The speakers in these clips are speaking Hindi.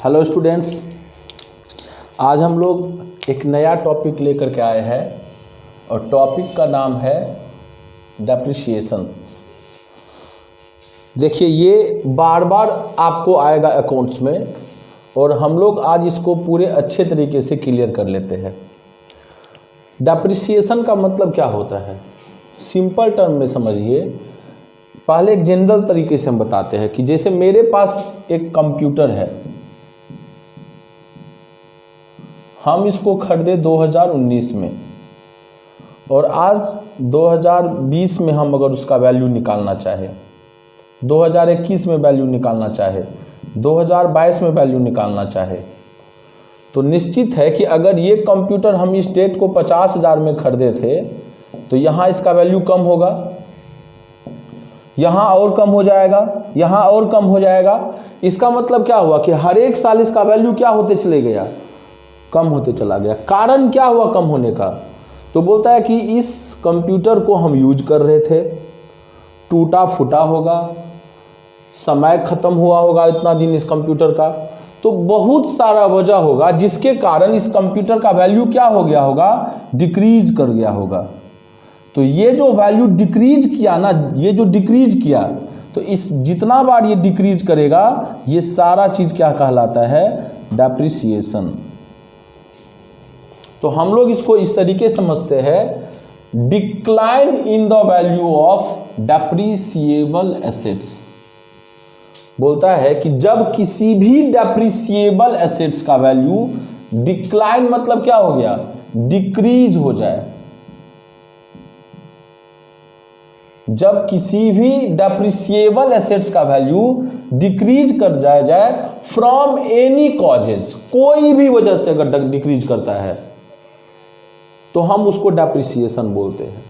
हेलो स्टूडेंट्स, आज हम लोग एक नया टॉपिक लेकर के आए हैं और टॉपिक का नाम है डेप्रिसिएशन। देखिए, ये बार बार आपको आएगा अकाउंट्स में और हम लोग आज इसको पूरे अच्छे तरीके से क्लियर कर लेते हैं। डेप्रिसिएशन का मतलब क्या होता है, सिंपल टर्म में समझिए। पहले एक जनरल तरीके से हम बताते हैं कि जैसे मेरे पास एक कंप्यूटर है, हम इसको खरीदे 2019 में और आज 2020 में हम अगर उसका वैल्यू निकालना चाहे, 2021 में वैल्यू निकालना चाहे, 2022 में वैल्यू निकालना चाहे, तो निश्चित है कि अगर ये कंप्यूटर हम इस डेट को 50,000 में खरीदे थे तो यहाँ इसका वैल्यू कम होगा, यहाँ और कम हो जाएगा, यहाँ और कम हो जाएगा। इसका मतलब क्या हुआ कि हर एक साल इसका वैल्यू क्या होते चले गया, कम होते चला गया। कारण क्या हुआ कम होने का? तो बोलता है कि इस कंप्यूटर को हम यूज कर रहे थे, टूटा फूटा होगा, समय खत्म हुआ होगा इतना दिन इस कंप्यूटर का, तो बहुत सारा वजह होगा जिसके कारण इस कंप्यूटर का वैल्यू क्या हो गया होगा, डिक्रीज कर गया होगा। तो ये जो वैल्यू डिक्रीज किया ना, ये जो डिक्रीज किया, तो इस जितना बार ये डिक्रीज करेगा ये सारा चीज क्या कहलाता है, डेप्रिसिएशन। तो हम लोग इसको इस तरीके समझते हैं, decline in the value of depreciable assets. बोलता है कि जब किसी भी डेप्रिसिएबल एसेट्स का वैल्यू डिक्लाइन मतलब क्या हो गया, डिक्रीज हो जाए। जब किसी भी डेप्रिसिएबल एसेट्स का वैल्यू डिक्रीज कर जाए फ्रॉम एनी कॉजेज, कोई भी वजह से अगर डिक्रीज करता है तो हम उसको डेप्रिसिएशन बोलते हैं।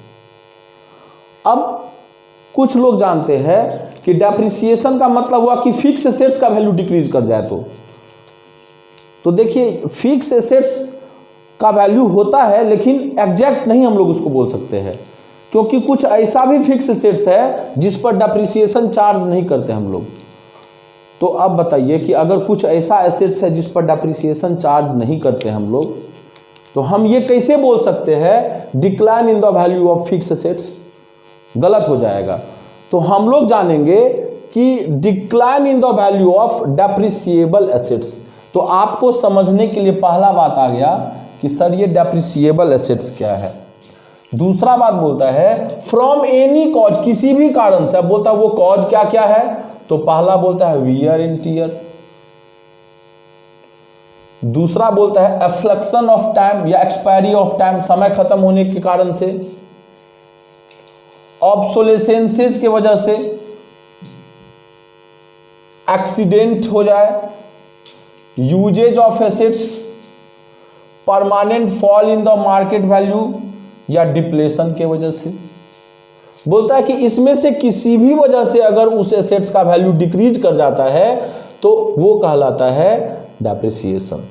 अब कुछ लोग जानते हैं कि डेप्रिसिएशन का मतलब हुआ कि फिक्स एसेट्स का वैल्यू डिक्रीज कर जाए। तो देखिए, फिक्स एसेट्स का वैल्यू होता है लेकिन एग्जैक्ट नहीं हम लोग उसको बोल सकते हैं, क्योंकि कुछ ऐसा भी फिक्स एसेट्स है जिस पर डेप्रिसिएशन चार्ज नहीं करते हम लोग। तो अब बताइए कि अगर कुछ ऐसा एसेट्स है जिस पर डेप्रिसिएशन चार्ज नहीं करते हम लोग, तो हम ये कैसे बोल सकते हैं decline in the value of fix assets? गलत हो जाएगा। तो हम लोग जानेंगे कि decline in the value of depreciable assets. तो आपको समझने के लिए पहला बात आ गया कि सर ये डेप्रिसिएबल एसेट्स क्या है। दूसरा बात बोलता है फ्रॉम एनी कॉज, किसी भी कारण से। अब बोलता है वो कॉज क्या क्या है, तो पहला बोलता है वियर एंड टियर, दूसरा बोलता है एफ्लक्शन ऑफ टाइम या एक्सपायरी ऑफ टाइम, समय खत्म होने के कारण से, ऑब्सोलेसेंसेस के वजह से, एक्सीडेंट हो जाए, usages of assets, permanent fall in the market value या डिप्लेशन के वजह से। बोलता है कि इसमें से किसी भी वजह से अगर उस एसेट्स का वैल्यू डिक्रीज कर जाता है तो वो कहलाता है डेप्रिसिएशन।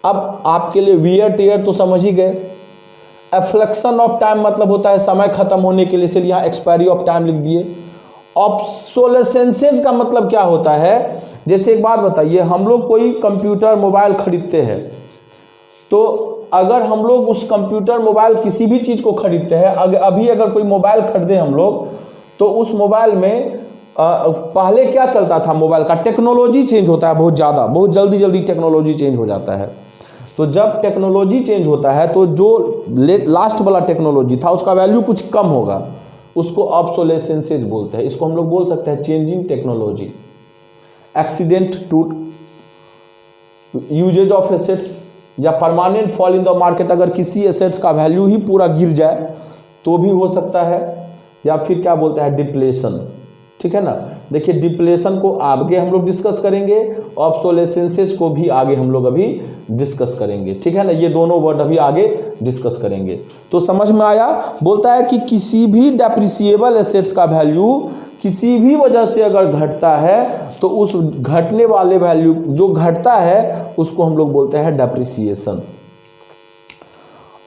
अब आपके लिए वियर टियर तो समझ ही गए। एफ्लक्शन ऑफ टाइम मतलब होता है समय खत्म होने के लिए, इसलिए यहाँ एक्सपायरी ऑफ टाइम लिख दिए। ऑब्सोलेसेंसेस का मतलब क्या होता है, जैसे एक बात बताइए, हम लोग कोई कंप्यूटर मोबाइल खरीदते हैं, तो अगर हम लोग उस कंप्यूटर मोबाइल किसी भी चीज़ को खरीदते हैं, अभी अगर कोई मोबाइल खरीदे हम लोग, तो उस मोबाइल में पहले क्या चलता था, मोबाइल का टेक्नोलॉजी चेंज होता है बहुत ज़्यादा, बहुत जल्दी टेक्नोलॉजी चेंज हो जाता है। तो जब टेक्नोलॉजी चेंज होता है तो जो लास्ट वाला टेक्नोलॉजी था उसका वैल्यू कुछ कम होगा, उसको ऑब्सोलेसेंसेस बोलते हैं। इसको हम लोग बोल सकते हैं changing technology. Accident to usage of assets या permanent fall in the market, अगर किसी एसेट्स का वैल्यू ही पूरा गिर जाए तो भी हो सकता है। या फिर क्या बोलते हैं, डिप्लेशन। ठीक है ना। देखिए, डिप्लेशन को आगे हम लोग डिस्कस करेंगे, ऑब्सोलेसेंसेस को भी आगे हम लोग अभी डिस्कस करेंगे। ठीक है ना, ये दोनों वर्ड अभी आगे डिस्कस करेंगे। तो समझ में आया। बोलता है कि किसी भी डेप्रिसिएबल एसेट्स का वैल्यू किसी भी वजह से अगर घटता है तो उस घटने वाले वैल्यू जो घटता है उसको हम लोग बोलते हैं डेप्रिसिएशन।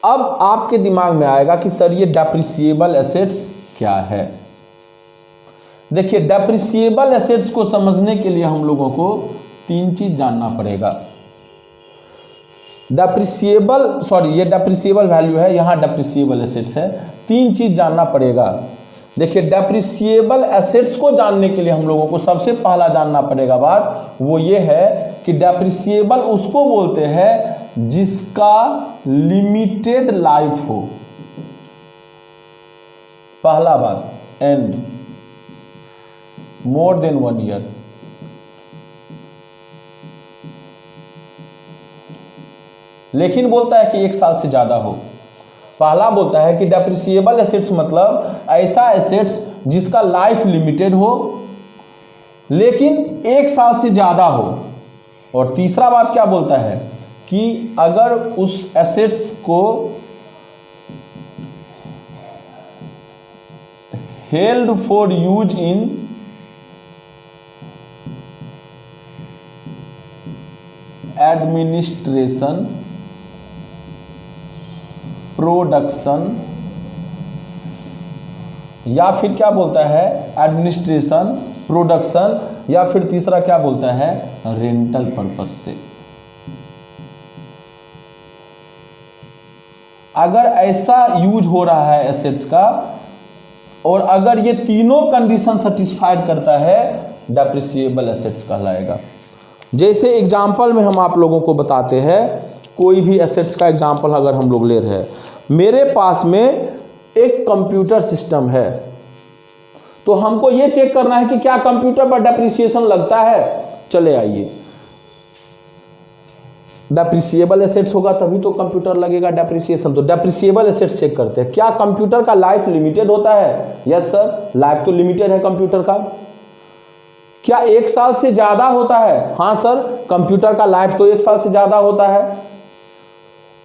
अब आपके दिमाग में आएगा कि सर ये डेप्रिसिएबल एसेट्स क्या है। देखिए, डेप्रिसिएबल एसेट्स को समझने के लिए हम लोगों को तीन चीज जानना पड़ेगा। डेप्रिसिएबल, सॉरी ये डेप्रिसिएबल वैल्यू है, यहाँ डेप्रिसिएबल एसेट्स है। तीन चीज जानना पड़ेगा। देखिए डेप्रिसिएबल एसेट्स को जानने के लिए हम लोगों को सबसे पहला जानना पड़ेगा बात वो ये है कि डेप्रिसिएबल उसको बोलते हैं जिसका लिमिटेड लाइफ हो। पहला बात, एंड मोर देन 1 ईयर। लेकिन बोलता है कि 1 साल से ज्यादा हो। पहला बोलता है कि डेप्रिसिएबल एसेट्स मतलब ऐसा एसेट्स जिसका लाइफ लिमिटेड हो लेकिन 1 साल से ज्यादा हो। और तीसरा बात क्या बोलता है कि अगर उस एसेट्स को held for use in administration, production, या फिर क्या बोलता है एडमिनिस्ट्रेशन, प्रोडक्शन, या फिर तीसरा क्या बोलता है रेंटल पर्पस से। अगर ऐसा यूज हो रहा है एसेट्स का और अगर ये तीनों कंडीशन सेटिस्फाइड करता है डेप्रिसिएबल एसेट्स कहलाएगा। जैसे एग्जाम्पल में हम आप लोगों को बताते हैं, कोई भी एसेट्स का एग्जाम्पल अगर हम लोग ले रहे हैं, मेरे पास में एक कंप्यूटर सिस्टम है तो हमको ये चेक करना है कि क्या कंप्यूटर पर डेप्रिसिएशन लगता है। चले आइए, डेप्रिसिएबल एसेट्स होगा तभी तो कंप्यूटर लगेगा डेप्रिसिएशन। तो डेप्रिसिएबल एसेट्स चेक करते हैं, क्या कंप्यूटर का लाइफ लिमिटेड होता है। यस सर, लाइफ तो लिमिटेड है कंप्यूटर का। क्या 1 साल से ज्यादा होता है। हाँ सर, कंप्यूटर का लाइफ तो 1 साल से ज्यादा होता है।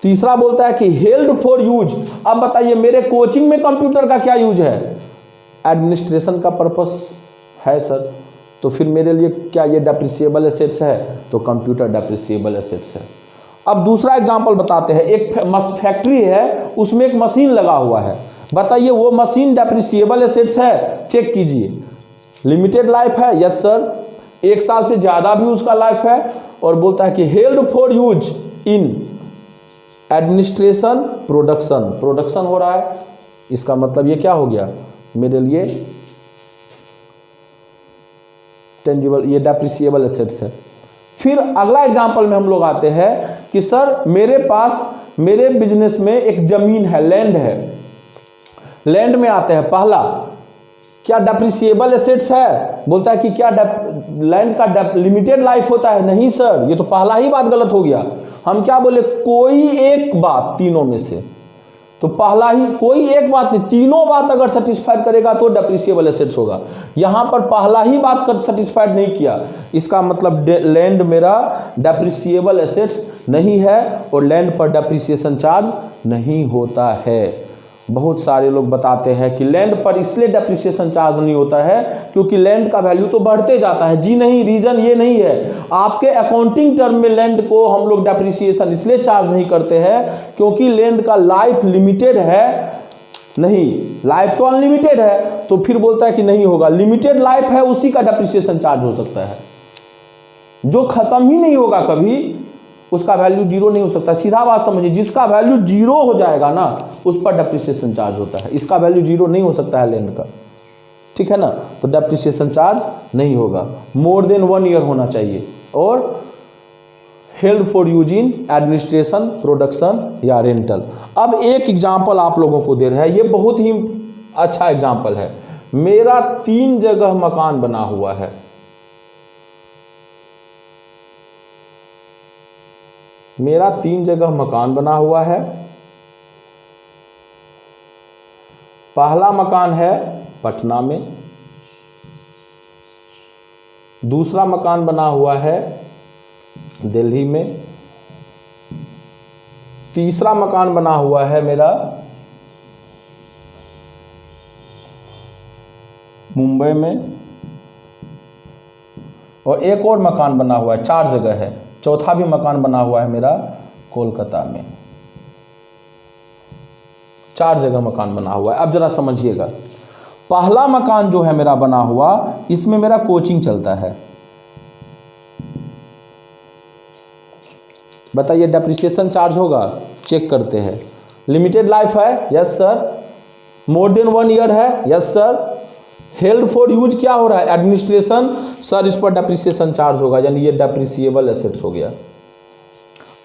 तीसरा बोलता है कि हेल्ड फॉर यूज। अब बताइए मेरे कोचिंग में कंप्यूटर का क्या यूज है, एडमिनिस्ट्रेशन का पर्पस है सर, तो फिर मेरे लिए क्या ये डेप्रिसिएबल एसेट्स है, तो कंप्यूटर डेप्रिसिएबल एसेट्स है। अब दूसरा एग्जांपल बताते हैं, एक फैक्ट्री है उसमें एक मशीन लगा हुआ है, बताइए वो मशीन डेप्रिसिएबल एसेट्स है। चेक कीजिए, लिमिटेड लाइफ है, यस सर, 1 साल से ज़्यादा भी उसका लाइफ है, और बोलता है कि held for use in administration, production, production हो रहा है, इसका मतलब ये क्या हो गया मेरे लिए टेंजिबल, ये डेप्रिसिएबल एसेट्स है। फिर अगला एग्जांपल में हम लोग आते हैं कि सर मेरे पास मेरे बिजनेस में एक जमीन है, लैंड है। लैंड में आते हैं, पहला क्या डेप्रिसिएबल एसेट्स है, बोलता है कि क्या लैंड का लिमिटेड लाइफ होता है। नहीं सर, ये तो पहला ही बात गलत हो गया। हम क्या बोले, कोई एक बात तीनों में से, तो पहला ही कोई एक बात नहीं, तीनों बात अगर सेटिस्फाइड करेगा तो डेप्रिसिएबल एसेट्स होगा। यहां पर पहला ही बात सेटिस्फाइड नहीं किया, इसका मतलब लैंड मेरा डेप्रिसिएबल एसेट्स नहीं है और लैंड पर डेप्रिसिएशन चार्ज नहीं होता है। बहुत सारे लोग बताते हैं कि लैंड पर इसलिए डेप्रिसिएशन चार्ज नहीं होता है क्योंकि लैंड का वैल्यू तो बढ़ते जाता है। जी नहीं, रीजन ये नहीं है। आपके अकाउंटिंग टर्म में लैंड को हम लोग डेप्रिसिएशन इसलिए चार्ज नहीं करते हैं क्योंकि लैंड का लाइफ लिमिटेड है। नहीं, लाइफ तो अनलिमिटेड है, तो फिर बोलता है कि नहीं होगा। लिमिटेड लाइफ है उसी का डेप्रिसिएशन चार्ज हो सकता है, जो खत्म ही नहीं होगा कभी उसका वैल्यू जीरो नहीं हो सकता। सीधा बात समझिए, जिसका वैल्यू जीरो हो जाएगा ना उस पर डेप्रिसिएशन चार्ज होता है, इसका वैल्यू जीरो नहीं हो सकता है लैंड का, ठीक है ना, तो डेप्रिसिएशन चार्ज नहीं होगा। मोर देन 1 ईयर होना चाहिए और held for use in administration, production या रेंटल। अब एक एग्जाम्पल आप लोगों को दे रहा है, ये बहुत ही अच्छा एग्जाम्पल है। मेरा 3 जगह मकान बना हुआ है, मेरा 3 जगह मकान बना हुआ है। पहला मकान है पटना में, दूसरा मकान बना हुआ है दिल्ली में, तीसरा मकान बना हुआ है मेरा मुंबई में, और एक और मकान बना हुआ है, 4 जगह है। चौथा भी मकान बना हुआ है मेरा कोलकाता में। 4 जगह मकान बना हुआ है। अब जरा समझिएगा, पहला मकान जो है मेरा बना हुआ, इसमें मेरा कोचिंग चलता है। बताइए डेप्रिसिएशन चार्ज होगा, चेक करते हैं। लिमिटेड लाइफ है, yes sir. More than 1 year है, yes sir. Held for use क्या हो रहा है, एडमिनिस्ट्रेशन, सर इस पर डेप्रिसिएशन चार्ज होगा, यानी ये डेप्रिसिएबल एसेट्स हो गया।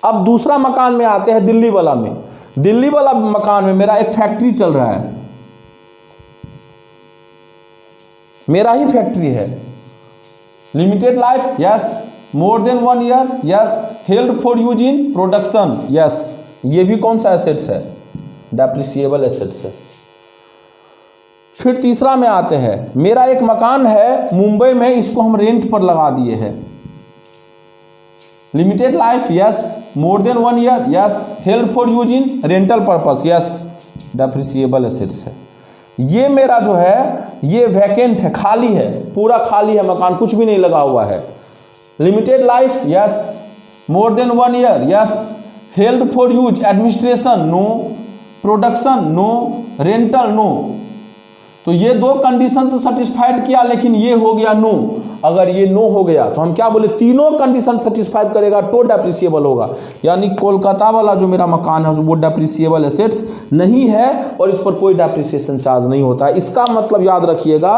अब दूसरा मकान में आते हैं, दिल्ली वाला में। दिल्ली वाला मकान में मेरा एक फैक्ट्री चल रहा है, मेरा ही फैक्ट्री है। Limited life, yes. More than 1 year, yes. Held for use in production, yes. ये भी कौन सा एसेट्स है, डेप्रिसिएबल एसेट्स है। फिर तीसरा में आते हैं, मेरा एक मकान है मुंबई में, इसको हम रेंट पर लगा दिए हैं। Limited life, yes. More than 1 year, yes. Held for use in rental purpose, yes. Depreciable assets है। ये मेरा जो है ये वैकेंट है, खाली है, पूरा खाली है मकान, कुछ भी नहीं लगा हुआ है। Limited life, yes. More than 1 year, yes. Held for use, administration no, production no, rental no. तो ये दो कंडीशन तो सेटिस्फाइड किया, लेकिन ये हो गया नो। अगर ये नो हो गया तो हम क्या बोले, तीनों कंडीशन सेटिस्फाइड करेगा तो डेप्रिसिएबल होगा। यानी कोलकाता वाला जो मेरा मकान है वो डेप्रिसिएबल एसेट्स नहीं है और इस पर कोई डेप्रिसिएशन चार्ज नहीं होता है। इसका मतलब याद रखिएगा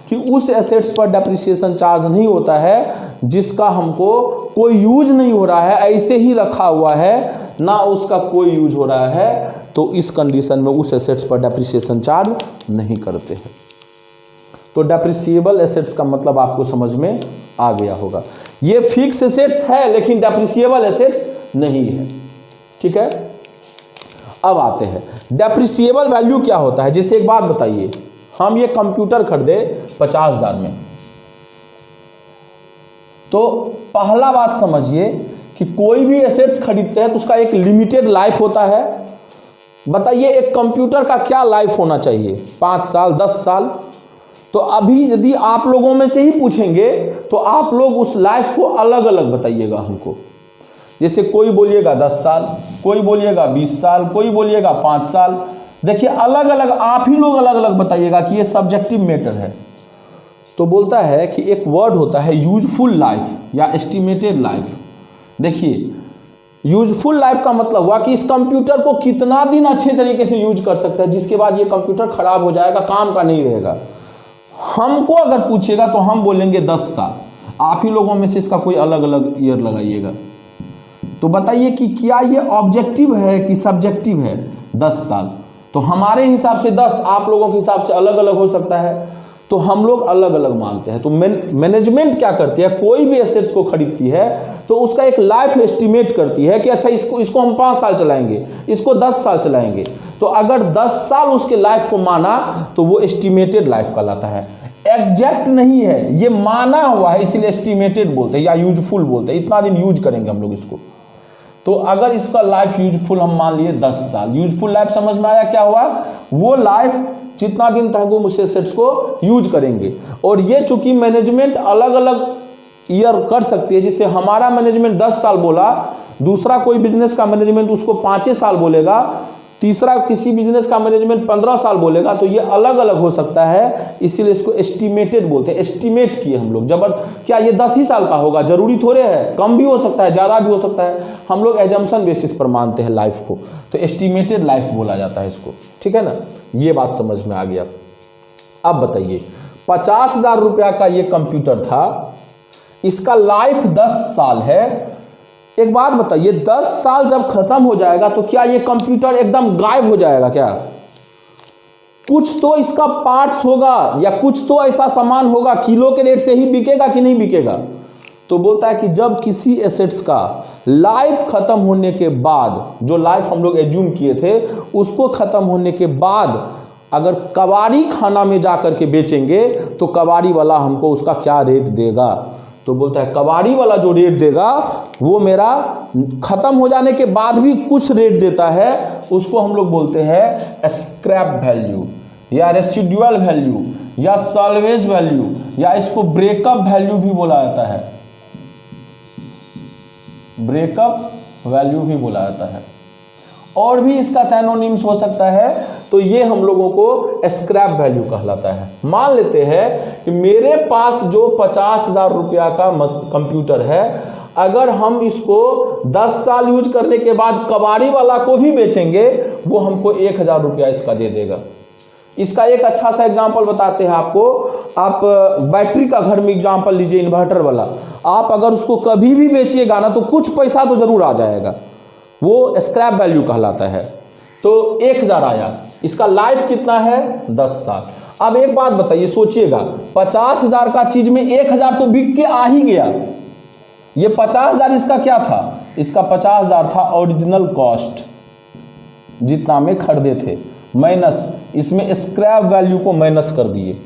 कि उस एसेट्स पर डेप्रिसिएशन चार्ज नहीं होता है जिसका हमको कोई यूज नहीं हो रहा है, ऐसे ही रखा हुआ है, ना उसका कोई यूज हो रहा है, तो इस कंडीशन में उस एसेट्स पर डेप्रिसिएशन चार्ज नहीं करते हैं। तो डेप्रिसिएबल एसेट्स का मतलब आपको समझ में आ गया होगा। ये फिक्स एसेट्स है लेकिन डेप्रिसिएबल एसेट्स नहीं है, ठीक है। अब आते हैं डेप्रिसिएबल वैल्यू क्या होता है। जैसे एक बात बताइए, हम ये कंप्यूटर खरीदे 50,000 में, तो पहला बात समझिए कि कोई भी एसेट्स खरीदते हैं तो उसका एक लिमिटेड लाइफ होता है। बताइए एक कंप्यूटर का क्या लाइफ होना चाहिए, 5 साल, 10 साल। तो अभी यदि आप लोगों में से ही पूछेंगे तो आप लोग उस लाइफ को अलग अलग बताइएगा हमको। जैसे कोई बोलिएगा 10 साल, कोई बोलिएगा 20 साल, कोई बोलिएगा 5 साल। देखिए अलग अलग आप ही लोग अलग अलग बताइएगा कि ये सब्जेक्टिव मैटर है। तो बोलता है कि एक वर्ड होता है यूजफुल लाइफ या एस्टिमेटेड लाइफ। देखिए यूजफुल लाइफ का मतलब हुआ कि इस कंप्यूटर को कितना दिन अच्छे तरीके से यूज कर सकता है, जिसके बाद ये कंप्यूटर खराब हो जाएगा, काम का नहीं रहेगा। हमको अगर पूछेगा तो हम बोलेंगे 10 साल। आप ही लोगों में से इसका कोई अलग अलग ईयर लगाइएगा। तो बताइए कि क्या ये ऑब्जेक्टिव है कि सब्जेक्टिव है। 10 साल तो हमारे हिसाब से 10, आप लोगों के हिसाब से अलग अलग हो सकता है, तो हम लोग अलग अलग मानते हैं। तो मैनेजमेंट क्या करती है, कोई भी एसेट्स को खरीदती है तो उसका एक लाइफ एस्टिमेट करती है कि अच्छा इसको हम 5 साल चलाएंगे, इसको 10 साल चलाएंगे। तो अगर 10 साल उसके लाइफ को माना तो वो एस्टिमेटेड लाइफ कहलाता है। एग्जैक्ट नहीं है, ये माना हुआ है, इसीलिए एस्टिमेटेड बोलते हैं या यूजफुल बोलते हैं। इतना दिन यूज करेंगे हम लोग इसको। तो अगर इसका लाइफ यूजफुल हम मान लिए 10 साल, यूजफुल लाइफ समझ में आया क्या हुआ, वो लाइफ जितना दिन तक वो मुझसे सेट्स को यूज करेंगे। और ये चूंकि मैनेजमेंट अलग अलग ईयर कर सकती है, जिससे हमारा मैनेजमेंट 10 साल बोला, दूसरा कोई बिजनेस का मैनेजमेंट उसको 5 साल बोलेगा, तीसरा किसी बिजनेस का मैनेजमेंट 15 साल बोलेगा, तो ये अलग अलग हो सकता है। इसीलिए इसको एस्टिमेटेड बोलते हैं। एस्टिमेट किए हम लोग, क्या ये 10 ही साल का होगा, जरूरी थोड़े है, कम भी हो सकता है, ज़्यादा भी हो सकता है। हम लोग एजम्पशन बेसिस पर मानते हैं लाइफ को, तो एस्टिमेटेड लाइफ बोला जाता है इसको, ठीक है ना। ये बात समझ में आ गया। अब बताइए 50,000 रुपया का ये कंप्यूटर था, इसका लाइफ 10 साल है। एक बात बताइए 10 साल जब खत्म हो जाएगा तो क्या ये कंप्यूटर एकदम गायब हो जाएगा क्या? कुछ तो इसका पार्ट्स होगा या कुछ तो ऐसा सामान होगा, किलो के रेट से ही बिकेगा कि नहीं बिकेगा। तो बोलता है कि जब किसी एसेट्स का लाइफ खत्म होने के बाद, जो लाइफ हम लोग एज्यूम किए थे उसको खत्म होने के बाद अगर कबाड़ी खाना में जा कर के बेचेंगे तो कबाड़ी वाला हमको उसका क्या रेट देगा। तो बोलता है कबाड़ी वाला जो रेट देगा वो मेरा खत्म हो जाने के बाद भी कुछ रेट देता है, उसको हम लोग बोलते हैं स्क्रैप वैल्यू या रेसिडुअल वैल्यू या सॉल्वेज वैल्यू, या इसको ब्रेकअप वैल्यू भी बोला जाता है। ब्रेकअप वैल्यू भी बोला जाता है, और भी इसका सिनोनिम्स हो सकता है। तो ये हम लोगों को स्क्रैप वैल्यू कहलाता है। मान लेते हैं कि मेरे पास जो 50,000 रुपया का कंप्यूटर है, अगर हम इसको 10 साल यूज करने के बाद कबाड़ी वाला को भी बेचेंगे, वो हमको 1000 रुपया इसका दे देगा। इसका एक अच्छा सा एग्जांपल बताते हैं आपको। आप बैटरी का घर में एग्जांपल लीजिए, इन्वर्टर वाला। आप अगर उसको कभी भी बेचिएगा ना, तो कुछ पैसा तो जरूर आ जाएगा, वो स्क्रैप वैल्यू कहलाता है। तो 1000 आया, इसका लाइफ कितना है? 10 साल। अब एक बात बताइए, सोचिएगा, 50,000 का चीज में 1000 तो बिक के आ ही गया। ये 50,000 इसका क्या था? इसका 50,000 था ओरिजिनल कॉस्ट, जितना में खरीदे थे, माइनस इसमें स्क्रैप वैल्यू को माइनस कर दिए।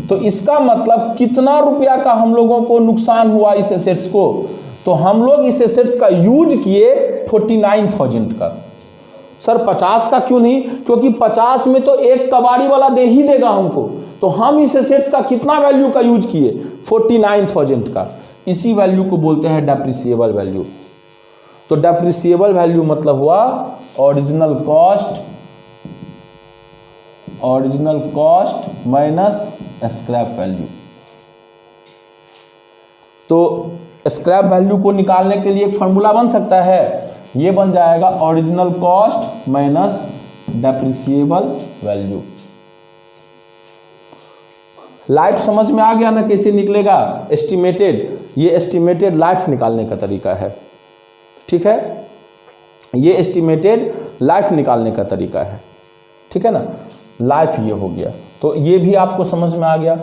तो इसका मतलब कितना रुपया का हम लोगों को नुकसान हुआ इस एसेट्स को? तो हम लोग इस एसेट्स का यूज किए 49,000 का। सर 50 का क्यों नहीं? क्योंकि 50 में तो एक कबाड़ी वाला दे ही देगा हमको। तो हम इस एसेट्स का कितना वैल्यू का यूज किए? 49,000 का। इसी वैल्यू को बोलते हैं डेप्रिसिएबल वैल्यू। तो डेप्रिसिएबल वैल्यू मतलब हुआ original cost minus scrap value. तो स्क्रैप वैल्यू को निकालने के लिए एक फॉर्मूला बन सकता है, ये बन जाएगा original cost minus depreciable value. Life समझ में आ गया ना कैसे निकलेगा? एस्टिमेटेड, ये एस्टिमेटेड लाइफ निकालने का तरीका है, ठीक है? ये एस्टिमेटेड लाइफ निकालने का तरीका है, ठीक है ना? लाइफ ये हो गया, तो ये भी आपको समझ में आ गया।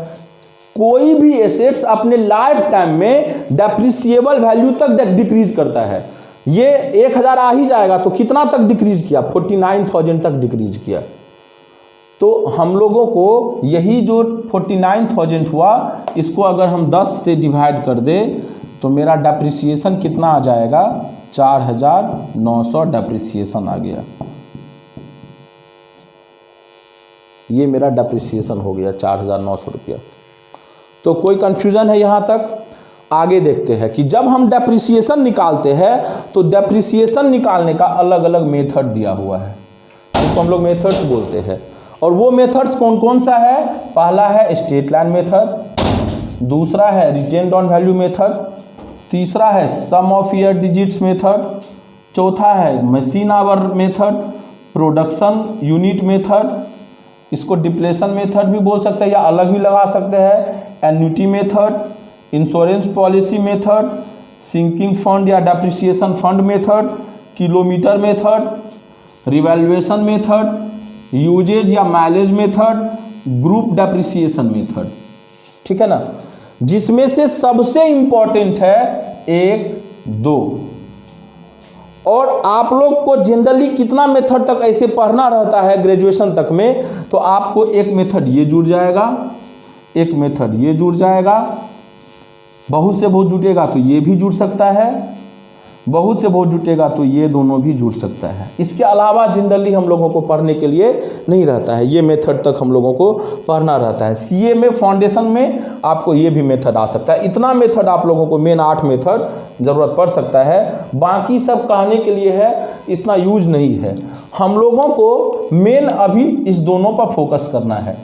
कोई भी एसेट्स अपने लाइफ टाइम में डेप्रिसिएबल वैल्यू तक डिक्रीज करता है। ये 1000 आ ही जाएगा, तो कितना तक डिक्रीज किया? 49,000 तक डिक्रीज किया। तो हम लोगों को यही जो 49,000 हुआ, इसको अगर हम 10 से डिवाइड कर दें तो मेरा डेप्रिसिएशन कितना आ जाएगा? 4,900 डेप्रिसिएशन आ गया। ये मेरा डेप्रिसिएशन हो गया 4,900 रुपया। तो कोई कंफ्यूजन है यहाँ तक? आगे देखते हैं कि जब हम डेप्रिसिएशन निकालते हैं तो डेप्रिसिएशन निकालने का अलग अलग मेथड दिया हुआ है, जिसको हम लोग मेथड्स बोलते हैं। और वो मेथड्स कौन कौन सा है? पहला है स्ट्रेट लाइन मेथड, दूसरा है रिटेन्ड ऑन वैल्यू मेथड, तीसरा है सम ऑफ ईयर डिजिट्स मेथड, चौथा है machine our method, production unit method, इसको डिप्लेशन मेथड भी बोल सकते हैं या अलग भी लगा सकते हैं, annuity method, insurance policy method, sinking fund या depreciation fund method, kilometre method, revaluation method, usage या mileage method, group depreciation method, ठीक है ना? जिसमें से सबसे इंपॉर्टेंट है 1, 2। और आप लोग को जनरली कितना मेथड तक ऐसे पढ़ना रहता है ग्रेजुएशन तक में? तो आपको एक मेथड ये जुड़ जाएगा, एक मेथड ये जुड़ जाएगा, बहुत से बहुत जुटेगा तो ये भी जुड़ सकता है, बहुत से बहुत जुटेगा तो ये दोनों भी जुड़ सकता है। इसके अलावा जनरली हम लोगों को पढ़ने के लिए नहीं रहता है, ये मेथड तक हम लोगों को पढ़ना रहता है। सीए में फाउंडेशन में आपको ये भी मेथड आ सकता है। इतना मेथड आप लोगों को मेन 8 मेथड ज़रूरत पड़ सकता है, बाकी सब कहने के लिए है, इतना यूज नहीं है। हम लोगों को मेन अभी इस दोनों पर फोकस करना है।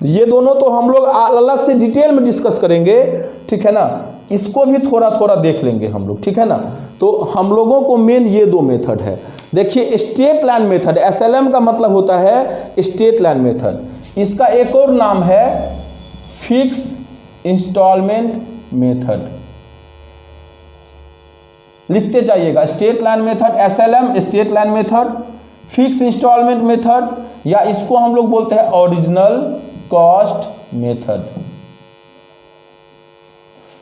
ये दोनों तो हम लोग अलग से डिटेल में डिस्कस करेंगे, ठीक है ना? इसको भी थोड़ा थोड़ा देख लेंगे हम लोग, ठीक है ना? तो हम लोगों को मेन ये 2 मेथड है। देखिए स्ट्रेट लाइन मेथड, एसएलएम का मतलब होता है स्ट्रेट लाइन मेथड। इसका एक और नाम है फिक्स इंस्टॉलमेंट मेथड। लिखते जाइएगा, straight line method, SLM straight line method, fix instalment method, या इसको हम लोग बोलते हैं ओरिजिनल कॉस्ट मेथड,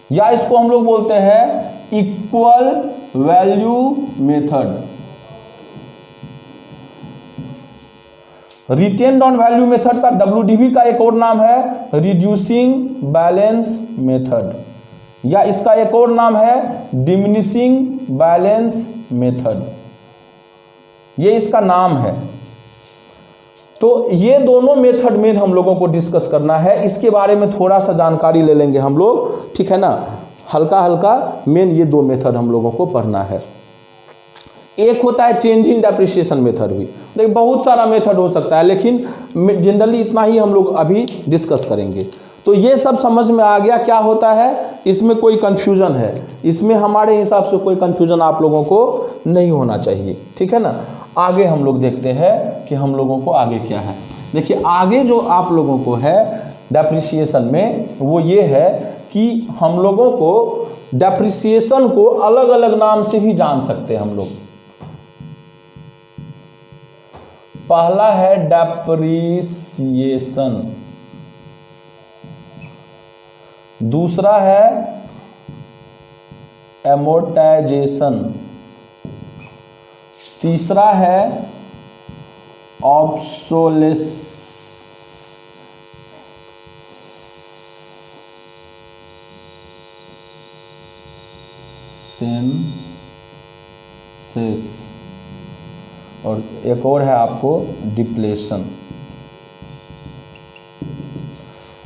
या इसको हम लोग बोलते हैं equal value method. Retained on value method का WDV का एक और नाम है रिड्यूसिंग बैलेंस मेथड, या इसका एक और नाम है डिमिनिशिंग बैलेंस मेथड, ये इसका नाम है। तो ये दोनों मेथड में हम लोगों को डिस्कस करना है, इसके बारे में थोड़ा सा जानकारी ले लेंगे हम लोग, ठीक है ना? हल्का हल्का मेन ये 2 मेथड हम लोगों को पढ़ना है। एक होता है चेंज इन डेप्रिसिएशन मेथड भी, देखिए बहुत सारा मेथड हो सकता है, लेकिन जनरली इतना ही हम लोग अभी डिस्कस करेंगे। तो ये सब समझ में आ गया क्या होता है इसमें कोई कंफ्यूजन है, इसमें हमारे हिसाब से कोई कंफ्यूजन आप लोगों को नहीं होना चाहिए, ठीक है ना। आगे हम लोग देखते हैं कि हम लोगों को आगे क्या है। देखिए आगे जो आप लोगों को है डेप्रिसिएशन में, वो ये है कि हम लोगों को डेप्रिसिएशन को अलग अलग नाम से भी जान सकते हैं हम लोग। पहला है डेप्रिसिएशन, दूसरा है एमोर्टाइजेशन, तीसरा है ऑब्सोलेसेंस, और एक और है आपको डिप्लेशन।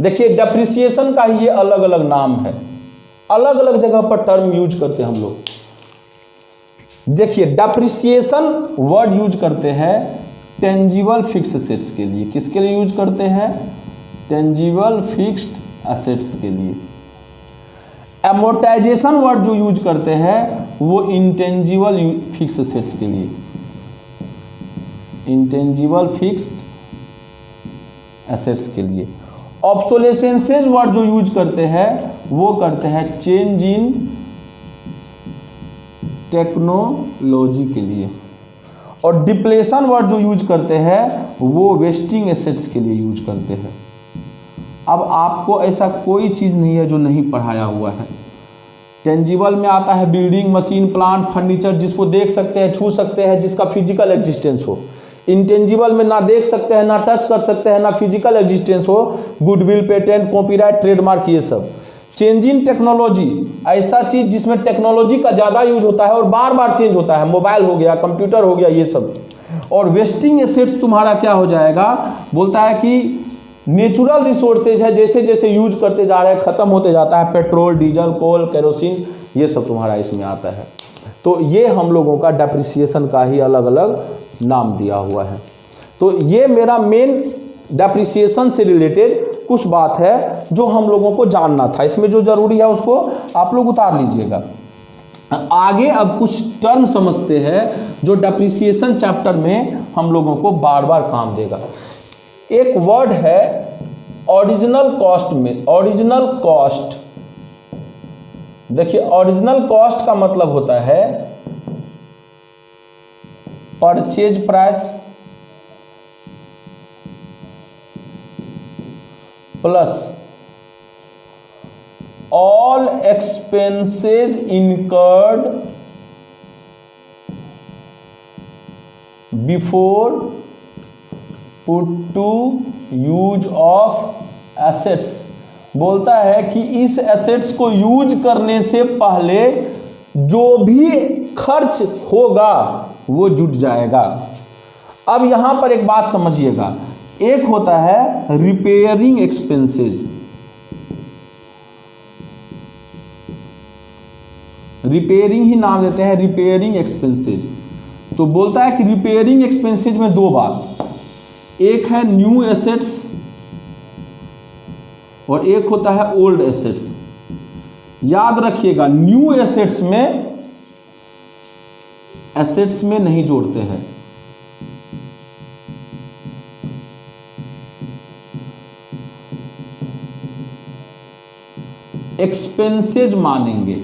देखिए डेप्रिसिएशन का ये अलग अलग नाम है, अलग अलग जगह पर टर्म यूज करते हैं हम लोग। देखिए डेप्रिसिएशन वर्ड यूज करते हैं टेंजिबल फिक्स्ड एसेट्स के लिए। किसके लिए यूज करते हैं? टेंजिबल फिक्स्ड एसेट्स के लिए। एमोर्टाइजेशन वर्ड जो यूज करते हैं वो इंटेंजिबल फिक्स्ड एसेट्स के लिए, इंटेंजिबल फिक्स्ड एसेट्स के लिए। ऑब्सोलेसेंसेज वर्ड जो यूज करते हैं वो करते हैं चेंज इन टेक्नोलॉजी के लिए। और डिप्लेशन वर्ड जो यूज करते हैं वो वेस्टिंग एसेट्स के लिए यूज करते हैं। अब आपको ऐसा कोई चीज़ नहीं है जो नहीं पढ़ाया हुआ है। टेंजिबल में आता है बिल्डिंग, मशीन, प्लांट, फर्नीचर, जिसको देख सकते हैं, छू सकते हैं, जिसका फिजिकल एग्जिस्टेंस हो। इंटेंजिबल में ना देख सकते हैं, ना टच कर सकते हैं, ना फिजिकल एग्जिस्टेंस हो, गुडविल, पेटेंट, कॉपीराइट, ट्रेडमार्क, ये सब। चेंज इन टेक्नोलॉजी, ऐसा चीज़ जिसमें टेक्नोलॉजी का ज़्यादा यूज होता है और बार बार चेंज होता है, मोबाइल हो गया, कंप्यूटर हो गया, ये सब। और वेस्टिंग एसेट्स तुम्हारा क्या हो जाएगा? बोलता है कि नेचुरल रिसोर्सेज है, जैसे जैसे यूज करते जा रहे हैं ख़त्म होते जाता है, पेट्रोल, डीजल, कोल, केरोसिन, ये सब तुम्हारा इसमें आता है। तो ये हम लोगों का डेप्रिसिएशन का ही अलग अलग नाम दिया हुआ है। तो ये मेरा मेन डेप्रिसिएशन से रिलेटेड कुछ बात है जो हम लोगों को जानना था। इसमें जो ज़रूरी है उसको आप लोग उतार लीजिएगा। आगे अब कुछ टर्म समझते हैं जो डेप्रिसिएशन चैप्टर में हम लोगों को बार बार काम देगा। एक वर्ड है ओरिजिनल कॉस्ट में, ओरिजिनल कॉस्ट। देखिए ओरिजिनल कॉस्ट का मतलब होता है purchase price plus all expenses incurred before put to use of assets. बोलता है कि इस एसेट्स को यूज करने से पहले जो भी खर्च होगा वो जुट जाएगा। अब यहां पर एक बात समझिएगा, एक होता है रिपेयरिंग एक्सपेंसेज, रिपेयरिंग ही नाम देते हैं, रिपेयरिंग एक्सपेंसेज। तो बोलता है कि रिपेयरिंग एक्सपेंसेज में दो बात, एक है न्यू एसेट्स और एक होता है ओल्ड एसेट्स। याद रखिएगा न्यू एसेट्स में नहीं जोड़ते हैं, एक्सपेंसेज मानेंगे।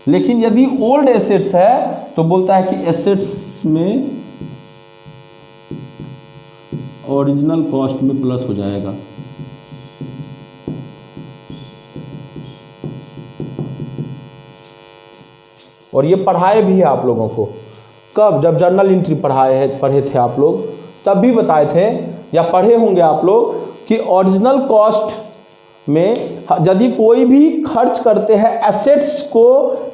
लेकिन यदि ओल्ड एसेट्स है तो बोलता है कि एसेट्स में ओरिजिनल कॉस्ट में प्लस हो जाएगा। और ये पढ़ाए भी है आप लोगों को, कब? जब जर्नल एंट्री पढ़े थे आप लोग, तब भी बताए थे या पढ़े होंगे आप लोग कि ओरिजिनल कॉस्ट में यदि कोई भी खर्च करते हैं एसेट्स को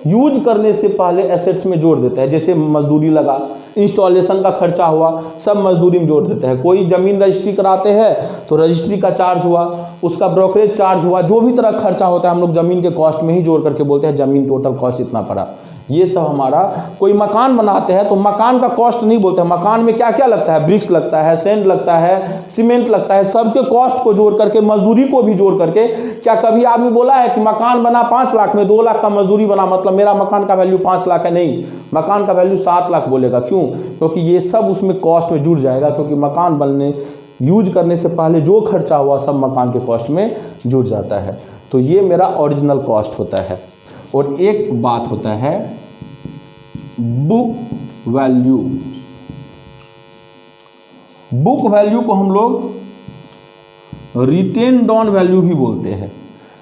यूज करने से पहले एसेट्स में जोड़ देते हैं। जैसे मजदूरी लगा, इंस्टॉलेशन का खर्चा हुआ, सब मजदूरी में जोड़ देते हैं। कोई ज़मीन रजिस्ट्री कराते हैं तो रजिस्ट्री का चार्ज हुआ, उसका ब्रोकरेज चार्ज हुआ, जो भी तरह खर्चा होता है हम लोग ज़मीन के कॉस्ट में ही जोड़ करके बोलते हैं ज़मीन टोटल कॉस्ट इतना पड़ा। ये सब हमारा, कोई मकान बनाते हैं तो मकान का कॉस्ट नहीं बोलते हैं, मकान में क्या क्या लगता है, ब्रिक्स लगता है, सेंड लगता है, सीमेंट लगता है, सबके कॉस्ट को जोड़ करके, मजदूरी को भी जोड़ करके। क्या कभी आदमी बोला है कि मकान बना 5 लाख में 2 लाख का मजदूरी बना, मतलब मेरा मकान का वैल्यू 5 लाख है? नहीं, मकान का वैल्यू 7 लाख बोलेगा। क्यों? क्योंकि ये सब उसमें कॉस्ट में जुड़ जाएगा, क्योंकि मकान बनने यूज करने से पहले जो खर्चा हुआ सब मकान के कॉस्ट में जुड़ जाता है। तो ये मेरा ओरिजिनल कॉस्ट होता है। और एक बात होता है बुक वैल्यू। बुक वैल्यू को हम लोग रिटेन डाउन वैल्यू भी बोलते हैं।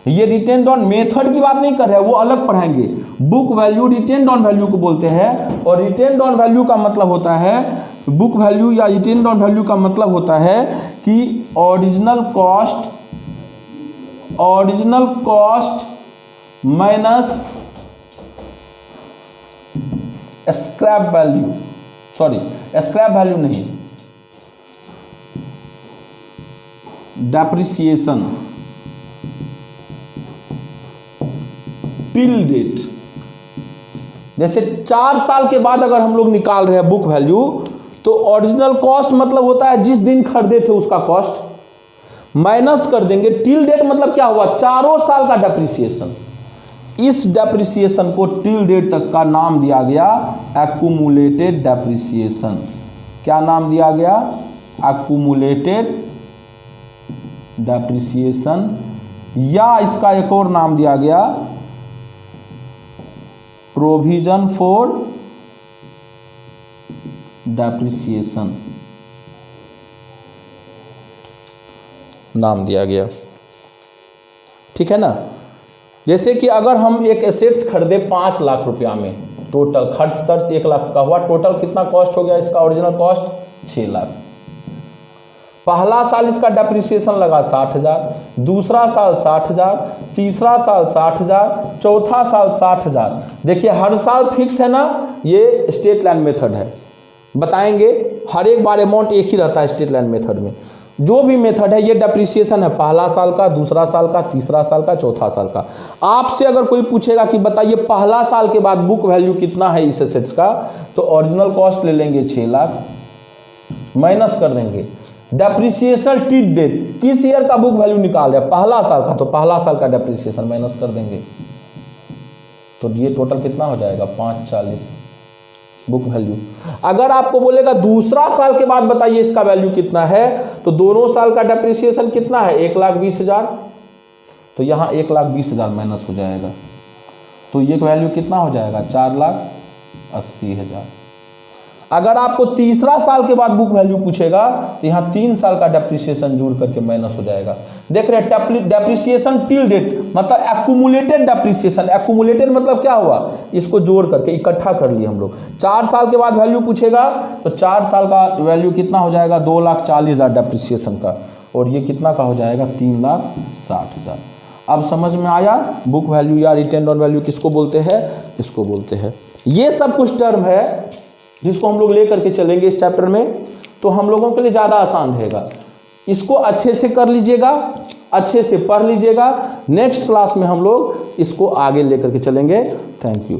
ये रिटेन डाउन मेथड की बात नहीं कर रहे हैं, वो अलग पढ़ाएंगे। Book value written down value को बोलते हैं। और रिटेन डाउन वैल्यू का मतलब होता है, बुक वैल्यू या रिटेन डाउन वैल्यू का मतलब होता है कि original cost minus scrap value, sorry scrap value नहीं, डेप्रिसिएशन टिल डेट। जैसे 4 साल के बाद अगर हम लोग निकाल रहे हैं बुक वैल्यू, तो ओरिजिनल कॉस्ट मतलब होता है जिस दिन खरीदे थे उसका कॉस्ट, माइनस कर देंगे टिल डेट, मतलब क्या हुआ, 4 साल का डेप्रिसिएशन। इस डेप्रिसिएशन को टिल डेट तक का नाम दिया गया एक्यूमुलेटेड डेप्रिसिएशन। क्या नाम दिया गया? एक्यूमुलेटेड डेप्रिसिएशन, या इसका एक और नाम दिया गया प्रोविजन फॉर डेप्रिसिएशन नाम दिया गया। ठीक है ना। जैसे कि अगर हम एक एसेट्स खरीदे 5 लाख रुपया में, टोटल खर्च तर्च 1 लाख का हुआ, टोटल कितना कॉस्ट हो गया इसका? Original cost 6 lakh. पहला साल इसका डेप्रिसिएशन लगा 60,000, दूसरा साल 60,000, तीसरा साल 60,000, चौथा साल 60,000। देखिए हर साल फिक्स है ना, ये स्ट्रेट लाइन मेथड है, बताएंगे हर एक बार अमाउंट एक ही रहता है स्ट्रेट लाइन मेथड में। जो भी मेथड है ये डेप्रिसिएशन है, पहला साल का, दूसरा साल का, तीसरा साल का, चौथा साल का। आपसे अगर कोई पूछेगा कि बताइए पहला साल के बाद बुक वैल्यू कितना है इस एसेट्स का, तो ओरिजिनल कॉस्ट ले लेंगे 6 लाख, माइनस कर देंगे डेप्रिसिएशन टिल डेट, किस ईयर का बुक वैल्यू निकाल रहे हैं, पहला साल का, तो पहला साल का डेप्रिसिएशन माइनस कर देंगे, तो ये टोटल कितना हो जाएगा? 540 बुक वैल्यू। अगर आपको बोलेगा दूसरा साल के बाद बताइए इसका वैल्यू कितना है, तो दोनों साल का डेप्रिसिएशन कितना है? 1,20,000, तो यहाँ 1,20,000 माइनस हो जाएगा, तो ये वैल्यू कितना हो जाएगा? 4,80,000। अगर आपको तीसरा साल के बाद बुक वैल्यू पूछेगा तो यहाँ 3 साल का डेप्रिसिएशन जुड़ करके माइनस हो जाएगा। देख रहे हैं डेप्रिसिएशन टिल डेट मतलब एक्यूमुलेटेड डेप्रिसिएशन। एक्यूमुलेटेड मतलब क्या हुआ, इसको जोड़ करके इकट्ठा कर लिए हम लोग। 4 साल के बाद वैल्यू पूछेगा तो 4 साल का वैल्यू कितना हो जाएगा? 2,40,000 डेप्रिसिएशन का, और ये कितना का हो जाएगा? 3,60,000। अब समझ में आया बुक वैल्यू या रिटेन डाउन वैल्यू किसको बोलते हैं? इसको बोलते हैं। ये सब कुछ टर्म है जिसको हम लोग लेकर के चलेंगे इस चैप्टर में, तो हम लोगों के लिए ज़्यादा आसान रहेगा। इसको अच्छे से कर लीजिएगा, अच्छे से पढ़ लीजिएगा। नेक्स्ट क्लास में हम लोग इसको आगे लेकर के चलेंगे। Thank you.